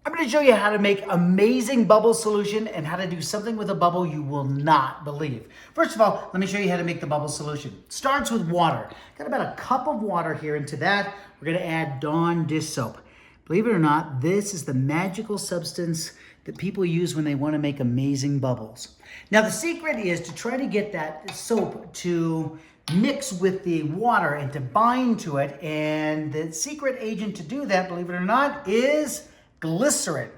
I'm going to show you how to make amazing bubble solution and how to do something with a bubble you will not believe. First of all, let me show you how to make the bubble solution. It starts with water. Got about a cup of water here. Into that, we're going to add Dawn dish soap. Believe it or not, this is the magical substance that people use when they want to make amazing bubbles. Now, the secret is to try to get that soap to mix with the water and to bind to it. And the secret agent to do that, believe it or not, is glycerin.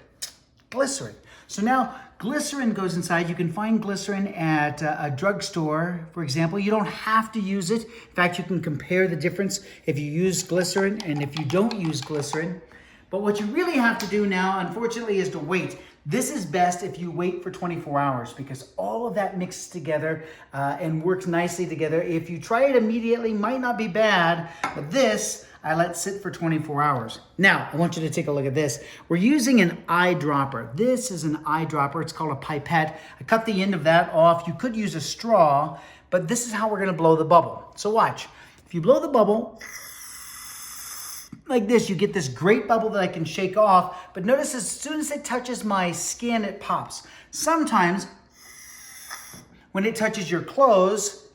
Glycerin. So now glycerin goes inside. You can find glycerin at a drugstore, for example. You don't have to use it. In fact, you can compare the difference if you use glycerin and if you don't use glycerin. But what you really have to do now, unfortunately, is to wait. This is best if you wait for 24 hours because all of that mixes together and works nicely together. If you try it immediately, might not be bad, but this I let sit for 24 hours. Now, I want you to take a look at this. We're using an eyedropper. This is an eyedropper. It's called a pipette. I cut the end of that off. You could use a straw, but this is how we're gonna blow the bubble. So watch. If you blow the bubble like this, you get this great bubble that I can shake off, but notice as soon as it touches my skin, it pops. Sometimes when it touches your clothes,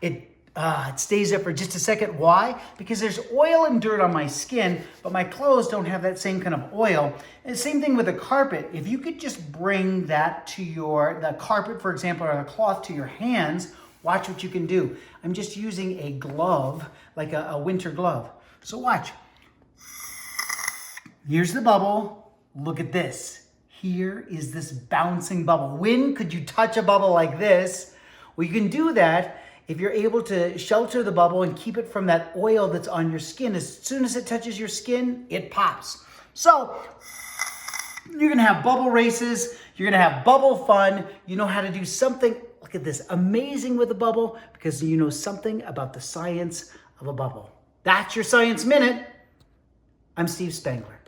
it stays there for just a second. Why? Because there's oil and dirt on my skin, but my clothes don't have that same kind of oil. And the same thing with the carpet. If you could just bring that to the carpet, for example, or the cloth to your hands, watch what you can do. I'm just using a glove, like a winter glove. So watch. Here's the bubble. Look at this. Here is this bouncing bubble. When could you touch a bubble like this? Well, you can do that if you're able to shelter the bubble and keep it from that oil that's on your skin. As soon as it touches your skin, it pops. So you're gonna have bubble races, you're gonna have bubble fun. You know how to do something, look at this, amazing with a bubble because you know something about the science of a bubble. That's your Science Minute. I'm Steve Spangler.